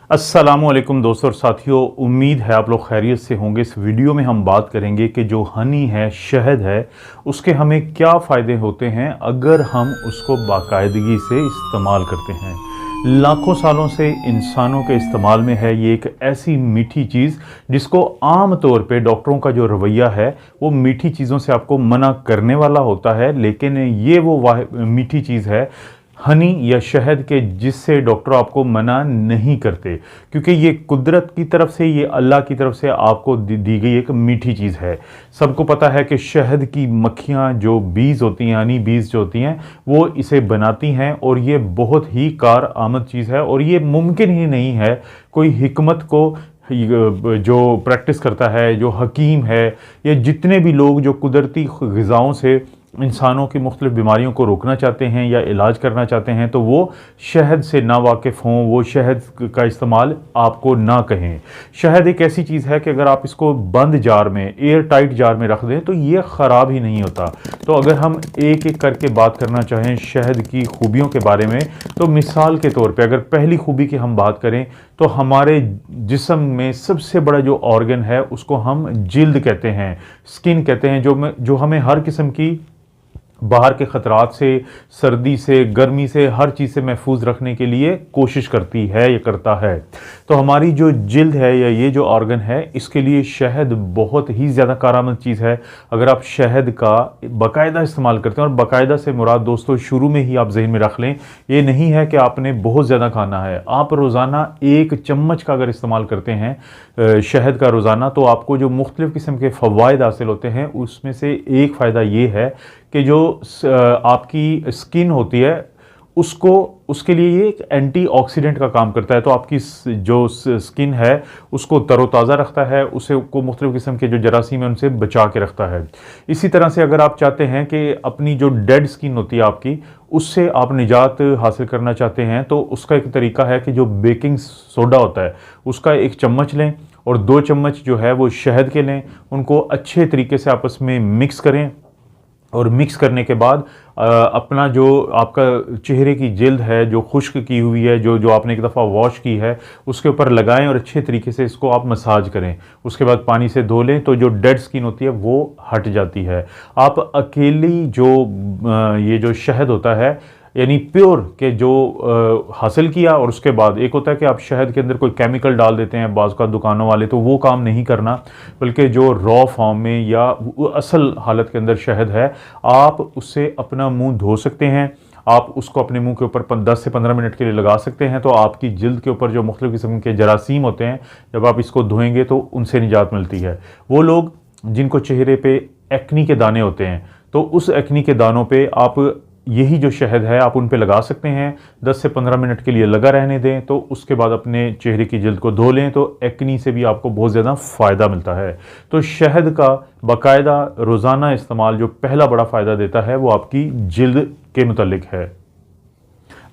अस्सलामुअलैकुम दोस्तों और साथियों, उम्मीद है आप लोग खैरियत से होंगे। इस वीडियो में हम बात करेंगे कि जो हनी है, शहद है, उसके हमें क्या फ़ायदे होते हैं अगर हम उसको बाकायदगी से इस्तेमाल करते हैं। लाखों सालों से इंसानों के इस्तेमाल में है ये एक ऐसी मीठी चीज़ जिसको आम तौर पे डॉक्टरों का जो रवैया है वो मीठी चीज़ों से आपको मना करने वाला होता है, लेकिन ये वो मीठी चीज़ है हनी या शहद के जिससे डॉक्टर आपको मना नहीं करते, क्योंकि ये कुदरत की तरफ से, ये अल्लाह की तरफ से आपको दी गई एक मीठी चीज़ है। सबको पता है कि शहद की मक्खियाँ जो बीज होती हैं, हनी बीज जो होती हैं, वो इसे बनाती हैं और ये बहुत ही कार आमद चीज़ है। और ये मुमकिन ही नहीं है कोई हिकमत को जो प्रैक्टिस करता है, जो हकीम है, या जितने भी लोग जो कुदरती ग़िज़ाओं से इंसानों की मुख्तलिफ़ बीमारियों को रोकना चाहते हैं या इलाज करना चाहते हैं, तो वो शहद से ना वाकिफ़ हों, वो शहद का इस्तेमाल आपको ना कहें। शहद एक ऐसी चीज़ है कि अगर आप इसको बंद जार में, एयर टाइट जार में रख दें तो ये ख़राब ही नहीं होता। तो अगर हम एक एक करके बात करना चाहें शहद की खूबियों के बारे में, तो मिसाल के तौर पे अगर पहली खूबी की हम बात करें तो हमारे जिस्म में सबसे बड़ा जो ऑर्गन है उसको हम जिल्द कहते हैं, स्किन कहते हैं, जो हमें हर किस्म की बाहर के ख़तरात से, सर्दी से, गर्मी से, हर चीज़ से महफूज रखने के लिए कोशिश करती है, ये करता है। तो हमारी जो जिल्द है या ये जो ऑर्गन है, इसके लिए शहद बहुत ही ज़्यादा कारआमद चीज़ है। अगर आप शहद का बाकायदा इस्तेमाल करते हैं, और बाकायदा से मुराद दोस्तों शुरू में ही आप जहन में रख लें, ये नहीं है कि आपने बहुत ज़्यादा खाना है। आप रोज़ाना 1 चम्मच का अगर इस्तेमाल करते हैं शहद का रोज़ाना, तो आपको जो मुख्तलिफ़ किस्म के फ़वाइद हासिल होते हैं, उसमें से एक फ़ायदा ये है कि जो आपकी स्किन होती है उसके लिए ये एक एंटीऑक्सीडेंट का काम करता है। तो आपकी जो स्किन है उसको तरोताज़ा रखता है, उसे को मुख्तलिफ़ किस्म के जो जरासीम है उनसे बचा के रखता है। इसी तरह से अगर आप चाहते हैं कि अपनी जो डेड स्किन होती है आपकी, उससे आप निजात हासिल करना चाहते हैं, तो उसका एक तरीका है कि जो बेकिंग सोडा होता है उसका 1 चम्मच लें और 2 चम्मच जो है वो शहद के लें, उनको अच्छे तरीके से आपस में मिक्स करें। और मिक्स करने के बाद अपना जो आपका चेहरे की जिल्द है जो खुश्क की हुई है, जो आपने एक दफ़ा वॉश की है, उसके ऊपर लगाएं और अच्छे तरीके से इसको आप मसाज करें। उसके बाद पानी से धो लें तो जो डेड स्किन होती है वो हट जाती है। आप अकेली ये जो शहद होता है यानी प्योर के जो हासिल किया, और उसके बाद एक होता है कि आप शहद के अंदर कोई केमिकल डाल देते हैं बाज़ का दुकानों वाले, तो वो काम नहीं करना, बल्कि जो रॉ फॉर्म में या असल हालत के अंदर शहद है, आप उससे अपना मुंह धो सकते हैं। आप उसको अपने मुंह के ऊपर 10 से 15 मिनट के लिए लगा सकते हैं, तो आपकी जिल्द के ऊपर जो मुख्तलिफ़ किस्म के जरासीम होते हैं, जब आप इसको धोएंगे तो उनसे निजात मिलती है। वो लोग जिनको चेहरे पे एक्नी के दाने होते हैं, तो उस एक्नी के दानों पे आप यही जो शहद है आप उन पे लगा सकते हैं। 10 से 15 मिनट के लिए लगा रहने दें, तो उसके बाद अपने चेहरे की जिल्द को धो लें, तो एक्नी से भी आपको बहुत ज़्यादा फ़ायदा मिलता है। तो शहद का बाकायदा रोज़ाना इस्तेमाल जो पहला बड़ा फ़ायदा देता है वो आपकी जिल्द के मुतल्लिक है।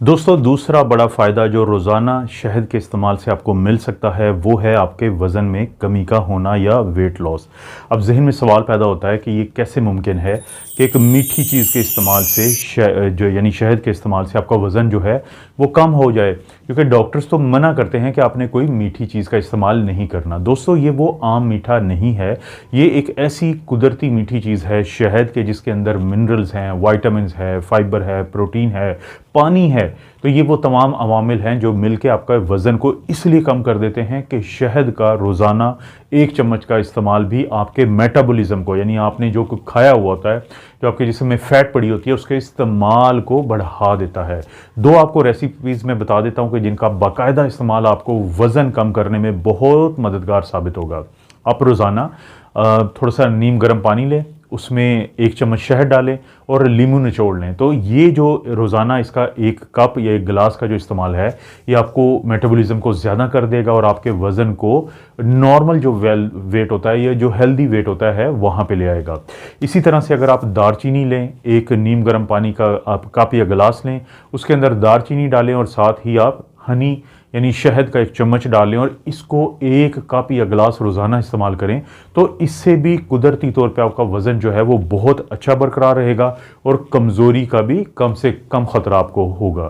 दोस्तों, दूसरा बड़ा फ़ायदा जो रोज़ाना शहद के इस्तेमाल से आपको मिल सकता है वो है आपके वज़न में कमी का होना या वेट लॉस। अब जहन में सवाल पैदा होता है कि ये कैसे मुमकिन है कि एक मीठी चीज़ के इस्तेमाल से जो यानी शहद के इस्तेमाल से आपका वज़न जो है वो कम हो जाए, क्योंकि डॉक्टर्स तो मना करते हैं कि आपने कोई मीठी चीज़ का इस्तेमाल नहीं करना। दोस्तों, ये वो आम मीठा नहीं है, ये एक ऐसी कुदरती मीठी चीज़ है शहद के, जिसके अंदर मिनरल्स हैं, वाइटामिन है, फाइबर है, प्रोटीन है, पानी है। तो ये वो तमाम अवामिल हैं जो मिलके आपका वज़न को इसलिए कम कर देते हैं कि शहद का रोज़ाना 1 चम्मच का इस्तेमाल भी आपके मेटाबॉलिज्म को, यानी आपने जो कुछ खाया हुआ होता है, जो आपके जिस्म में फ़ैट पड़ी होती है, उसके इस्तेमाल को बढ़ा देता है। 2 आपको रेसिपीज़ मैं बता देता हूँ कि जिनका बाकायदा इस्तेमाल आपको वज़न कम करने में बहुत मददगार साबित होगा। आप रोज़ाना थोड़ा सा नीम गर्म पानी लें, उसमें 1 चम्मच शहद डालें और लीमू निचोड़ लें। तो ये जो रोज़ाना इसका 1 कप या 1 गिलास का जो इस्तेमाल है, ये आपको मेटाबॉलिज्म को ज़्यादा कर देगा और आपके वज़न को नॉर्मल जो वेट होता है या जो हेल्दी वेट होता है वहाँ पे ले आएगा। इसी तरह से अगर आप दारचीनी लें, 1 नीम गर्म पानी का आप कप या गिलास लें, उसके अंदर दारचीनी डालें और साथ ही आप हनी यानी शहद का 1 चम्मच डाल लें और इसको 1 कप या गिलास रोज़ाना इस्तेमाल करें, तो इससे भी कुदरती तौर पे आपका वज़न जो है वो बहुत अच्छा बरकरार रहेगा और कमज़ोरी का भी कम से कम ख़तरा आपको होगा।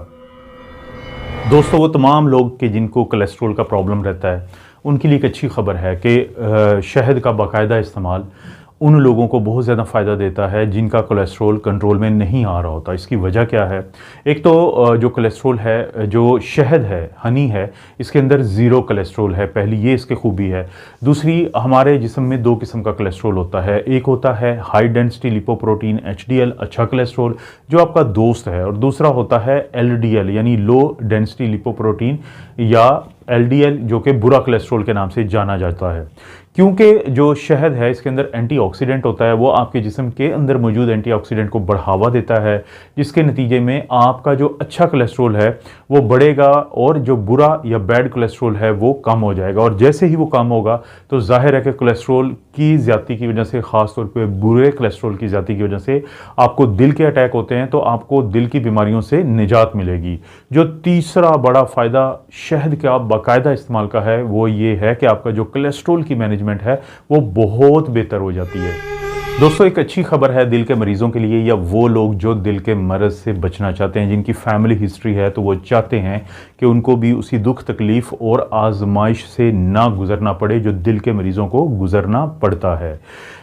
दोस्तों, वो तमाम लोग कि जिनको कोलेस्ट्रॉल का प्रॉब्लम रहता है, उनके लिए एक अच्छी खबर है कि शहद का बाकायदा इस्तेमाल उन लोगों को बहुत ज़्यादा फ़ायदा देता है जिनका कोलेस्ट्रॉल कंट्रोल में नहीं आ रहा होता। इसकी वजह क्या है? एक तो जो कोलेस्ट्रॉल है, जो शहद है, हनी है, इसके अंदर ज़ीरो कोलेस्ट्रॉल है। पहली ये इसकी खूबी है। दूसरी, हमारे जिस्म में दो किस्म का कोलेस्ट्रॉल होता है। एक होता है हाई डेंसिटी लिपोप्रोटीन HDL, अच्छा कोलेस्ट्रॉल जो आपका दोस्त है, और दूसरा होता है LDL यानी लो डेंसिटी लिपोप्रोटीन या LDL जो कि बुरा कोलेस्ट्रॉल के नाम से जाना जाता है। क्योंकि जो शहद है इसके अंदर एंटीऑक्सीडेंट होता है, वो आपके जिस्म के अंदर मौजूद एंटीऑक्सीडेंट को बढ़ावा देता है, जिसके नतीजे में आपका जो अच्छा कोलेस्ट्रॉल है वो बढ़ेगा और जो बुरा या बैड कोलेस्ट्रॉल है वो कम हो जाएगा। और जैसे ही वो कम होगा तो जाहिर है कि कोलेस्ट्रॉल की ज़्यादती की वजह से, ख़ास तौर पे बुरे कोलेस्ट्रॉल की ज़्यादती की वजह से आपको दिल के अटैक होते हैं, तो आपको दिल की बीमारियों से निजात मिलेगी। जो तीसरा बड़ा फ़ायदा शहद का बाकायदा इस्तेमाल का है वो ये है कि आपका जो कोलेस्ट्रॉल की मैनेजमेंट है वो बहुत बेहतर हो जाती है। दोस्तों, एक अच्छी खबर है दिल के मरीजों के लिए, या वो लोग जो दिल के मर्ज़ से बचना चाहते हैं, जिनकी फैमिली हिस्ट्री है, तो वो चाहते हैं कि उनको भी उसी दुख तकलीफ़ और आजमाइश से ना गुजरना पड़े जो दिल के मरीज़ों को गुजरना पड़ता है।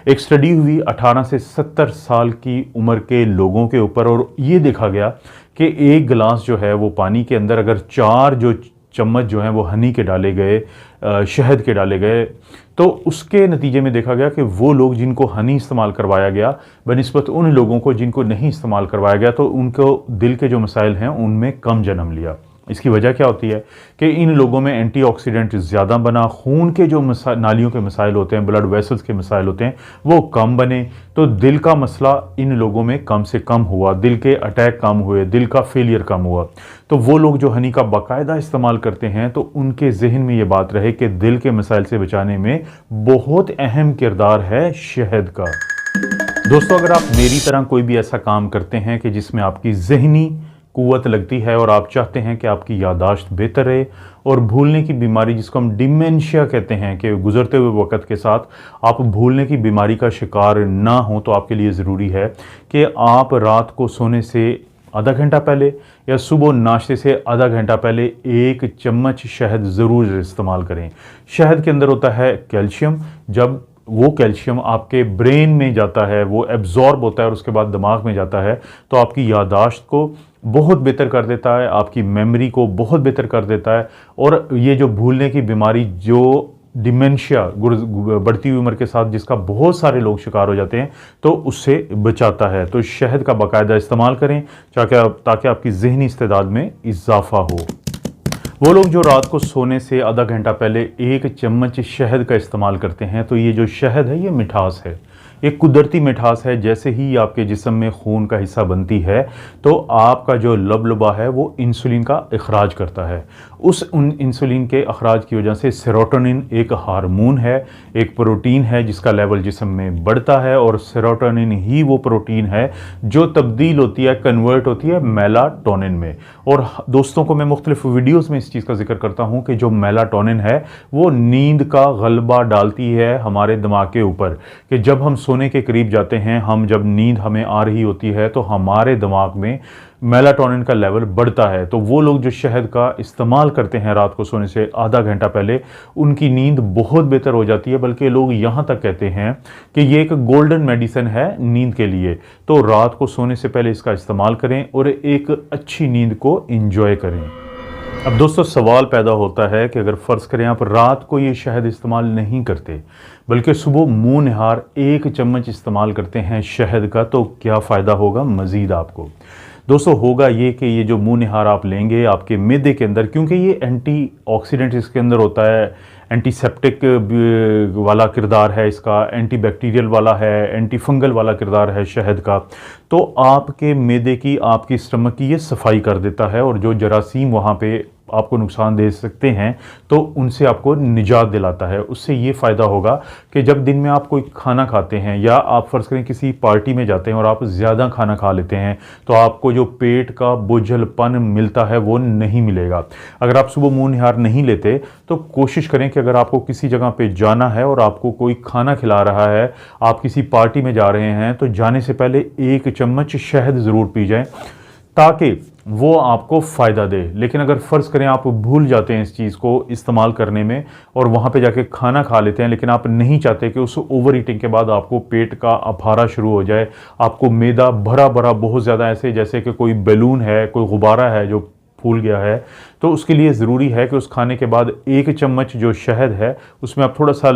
एक स्टडी हुई 18 से 70 साल की उम्र के लोगों के ऊपर, और ये देखा गया कि एक गिलास जो है वो पानी के अंदर अगर 4 जो चम्मच जो हैं वो हनी के डाले गए, शहद के डाले गए, तो उसके नतीजे में देखा गया कि वो लोग जिनको हनी इस्तेमाल करवाया गया बनिस्बत उन लोगों को जिनको नहीं इस्तेमाल करवाया गया, तो उनको दिल के जो मसाइल हैं उनमें कम जन्म लिया। इसकी वजह क्या होती है कि इन लोगों में एंटीऑक्सीडेंट ज़्यादा बना, खून के जो नालियों के मसाइल होते हैं, ब्लड वेसल्स के मसाइल होते हैं, वो कम बने, तो दिल का मसला इन लोगों में कम से कम हुआ, दिल के अटैक कम हुए, दिल का फेलियर कम हुआ। तो वो लोग जो हनी का बाकायदा इस्तेमाल करते हैं, तो उनके जहन में ये बात रहे कि दिल के मसाइल से बचाने में बहुत अहम किरदार है शहद का। दोस्तों, अगर आप मेरी तरह कोई भी ऐसा काम करते हैं कि जिसमें आपकी जहनी कुव्वत लगती है और आप चाहते हैं कि आपकी यादाश्त बेहतर रहे और भूलने की बीमारी, जिसको हम डिमेंशिया कहते हैं, कि गुजरते हुए वक्त के साथ आप भूलने की बीमारी का शिकार ना हो, तो आपके लिए ज़रूरी है कि आप रात को सोने से आधा घंटा पहले या सुबह नाश्ते से आधा घंटा पहले 1 चम्मच शहद ज़रूर इस्तेमाल करें। शहद के अंदर होता है कैल्शियम। जब वो कैल्शियम आपके ब्रेन में जाता है, वो एब्जॉर्ब होता है और उसके बाद दिमाग में जाता है, तो आपकी यादाश्त को बहुत बेहतर कर देता है, आपकी मेमोरी को बहुत बेहतर कर देता है, और ये जो भूलने की बीमारी, जो डिमेंशिया बढ़ती हुई उम्र के साथ जिसका बहुत सारे लोग शिकार हो जाते हैं, तो उससे बचाता है। तो शहद का बाकायदा इस्तेमाल करें ताकि आपकी ज़हनी इस्तेदाद में इजाफा हो। वो लोग जो रात को सोने से आधा घंटा पहले 1 चम्मच शहद का इस्तेमाल करते हैं, तो ये जो शहद है ये मिठास है, एक कुदरती मिठास है। जैसे ही आपके जिस्म में खून का हिस्सा बनती है, तो आपका जो लबलबा है वो इंसुलिन का अखराज करता है। उस इंसुलिन के अखराज की वजह से सेरोटोनिन एक हार्मोन है, एक प्रोटीन है जिसका लेवल जिस्म में बढ़ता है, और सेरोटोनिन ही वो प्रोटीन है जो तब्दील होती है, कन्वर्ट होती है मेलाटोनिन में। और दोस्तों को मैं मुख्तलिफ वीडियोज़ में इस चीज़ का जिक्र करता हूँ कि जो मेलाटोनिन है वो नींद का गलबा डालती है हमारे दिमाग के ऊपर, कि जब हम सोने के करीब जाते हैं, जब नींद हमें आ रही होती है, तो हमारे दिमाग में मेलाटोनिन का लेवल बढ़ता है। तो वो लोग जो शहद का इस्तेमाल करते हैं रात को सोने से आधा घंटा पहले, उनकी नींद बहुत बेहतर हो जाती है। बल्कि लोग यहाँ तक कहते हैं कि ये एक गोल्डन मेडिसिन है नींद के लिए। तो रात को सोने से पहले इसका इस्तेमाल करें और एक अच्छी नींद को एंजॉय करें। अब दोस्तों, सवाल पैदा होता है कि अगर फ़र्ज़ करें आप रात को ये शहद इस्तेमाल नहीं करते, बल्कि सुबह मुंह निहार 1 चम्मच इस्तेमाल करते हैं शहद का, तो क्या फ़ायदा होगा मज़ीद आपको? दोस्तों, होगा ये कि ये जो मुंह निहार आप लेंगे, आपके मैदे के अंदर, क्योंकि ये एंटीऑक्सीडेंट इसके अंदर होता है, एंटीसेप्टिक वाला किरदार है इसका, एंटीबैक्टीरियल वाला है, एंटी फंगल वाला किरदार है शहद का, तो आपके मैदे की, आपकी स्टमक की ये सफाई कर देता है, और जो जरासीम वहाँ पे आपको नुकसान दे सकते हैं तो उनसे आपको निजात दिलाता है। उससे ये फ़ायदा होगा कि जब दिन में आप कोई खाना खाते हैं, या आप फ़र्ज़ करें किसी पार्टी में जाते हैं और आप ज़्यादा खाना खा लेते हैं, तो आपको जो पेट का बोझलपन मिलता है वो नहीं मिलेगा। अगर आप सुबह मुंह निहार नहीं लेते, तो कोशिश करें कि अगर आपको किसी जगह पे जाना है और आपको कोई खाना खिला रहा है, आप किसी पार्टी में जा रहे हैं, तो जाने से पहले 1 चम्मच शहद ज़रूर पी जाएँ। ताकि वो आपको फ़ायदा दे। लेकिन अगर फ़र्ज़ करें आप भूल जाते हैं इस चीज़ को इस्तेमाल करने में और वहाँ पे जाके खाना खा लेते हैं, लेकिन आप नहीं चाहते कि उस ओवर ईटिंग के बाद आपको पेट का अफारा शुरू हो जाए, आपको मैदा भरा भरा बहुत ज़्यादा ऐसे जैसे कि कोई बैलून है, कोई गुब्बारा है जो फूल गया है, तो उसके लिए ज़रूरी है कि उस खाने के बाद 1 चम्मच जो शहद है उसमें आप थोड़ा सा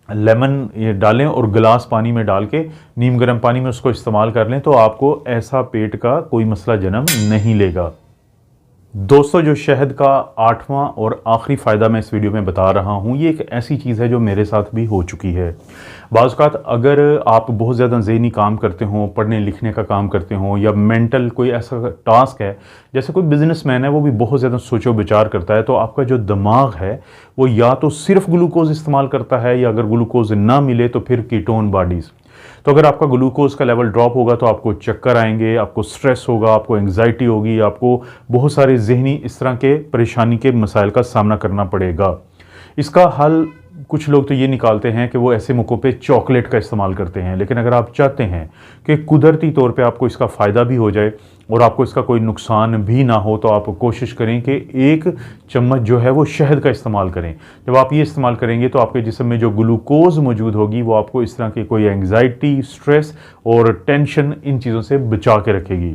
लेमन ये डालें और गिलास पानी में डाल के नीम गर्म पानी में उसको इस्तेमाल कर लें, तो आपको ऐसा पेट का कोई मसला जन्म नहीं लेगा। दोस्तों, जो शहद का 8वां और आखिरी फ़ायदा मैं इस वीडियो में बता रहा हूँ, ये एक ऐसी चीज़ है जो मेरे साथ भी हो चुकी है। बाज़ औक़ात अगर आप बहुत ज़्यादा ज़हनी काम करते हों, पढ़ने लिखने का काम करते हों, या मेंटल कोई ऐसा टास्क है, जैसे कोई बिज़नेसमैन है वो भी बहुत ज़्यादा सोचो विचार करता है, तो आपका जो दिमाग है वो या तो सिर्फ ग्लूकोज़ इस्तेमाल करता है, या अगर ग्लूकोज़ ना मिले तो फिर कीटोन बॉडीज़। तो अगर आपका ग्लूकोज़ का लेवल ड्रॉप होगा तो आपको चक्कर आएंगे, आपको स्ट्रेस होगा, आपको एंग्जाइटी होगी, आपको बहुत सारे ज़हनी इस तरह के परेशानी के मसाइल का सामना करना पड़ेगा। इसका हल कुछ लोग तो ये निकालते हैं कि वो ऐसे मौक़ों पे चॉकलेट का इस्तेमाल करते हैं, लेकिन अगर आप चाहते हैं कि कुदरती तौर पे आपको इसका फ़ायदा भी हो जाए और आपको इसका कोई नुकसान भी ना हो, तो आप कोशिश करें कि 1 चम्मच जो है वो शहद का इस्तेमाल करें। जब आप ये इस्तेमाल करेंगे तो आपके जिस्म में जो ग्लूकोज़ मौजूद होगी वो आपको इस तरह की कोई एंग्जाइटी, स्ट्रेस और टेंशन इन चीज़ों से बचा के रखेगी।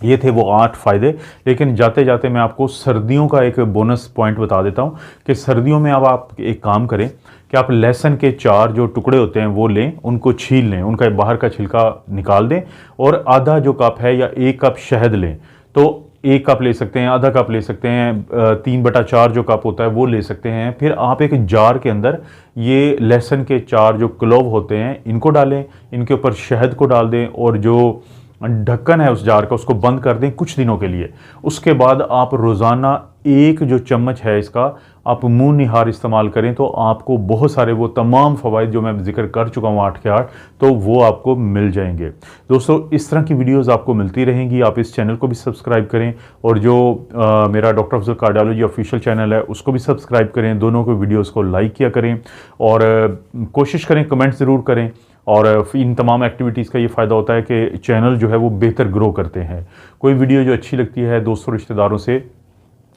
ये थे वो 8 फ़ायदे, लेकिन जाते जाते मैं आपको सर्दियों का एक बोनस पॉइंट बता देता हूँ कि सर्दियों में अब आप एक काम करें कि आप लहसुन के 4 जो टुकड़े होते हैं वो लें, उनको छील लें, उनका बाहर का छिलका निकाल दें और आधा जो कप है या 1 कप शहद लें। तो 1 कप ले सकते हैं, आधा कप ले सकते हैं, 3/4 जो कप होता है वो ले सकते हैं। फिर आप एक जार के अंदर ये लहसुन के 4 जो क्लोव होते हैं इनको डालें, इनके ऊपर शहद को डाल दें और जो ढक्कन है उस जार का उसको बंद कर दें कुछ दिनों के लिए। उसके बाद आप रोज़ाना 1 जो चम्मच है इसका आप मुंह निहार इस्तेमाल करें, तो आपको बहुत सारे वो तमाम फ़वाइद जो मैं जिक्र कर चुका हूँ 8 के 8, तो वो आपको मिल जाएंगे। दोस्तों, इस तरह की वीडियोस आपको मिलती रहेंगी। आप इस चैनल को भी सब्सक्राइब करें और जो मेरा doctor Afzal cardiology official channel है उसको भी सब्सक्राइब करें। दोनों को वीडियोज़ को लाइक किया करें और कोशिश करें कमेंट ज़रूर करें। और इन तमाम एक्टिविटीज़ का ये फ़ायदा होता है कि चैनल जो है वो बेहतर ग्रो करते हैं। कोई वीडियो जो अच्छी लगती है दोस्तों रिश्तेदारों से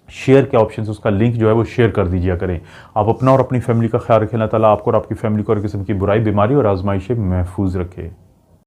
शेयर के ऑप्शन से उसका लिंक जो है वो शेयर कर दीजिए करें। आप अपना और अपनी फैमिली का ख्याल रखें। अल्लाह ताला आपको और आपकी फैमिली को हर किस्म की बुराई, बीमारी और आजमाइश से महफूज रखे।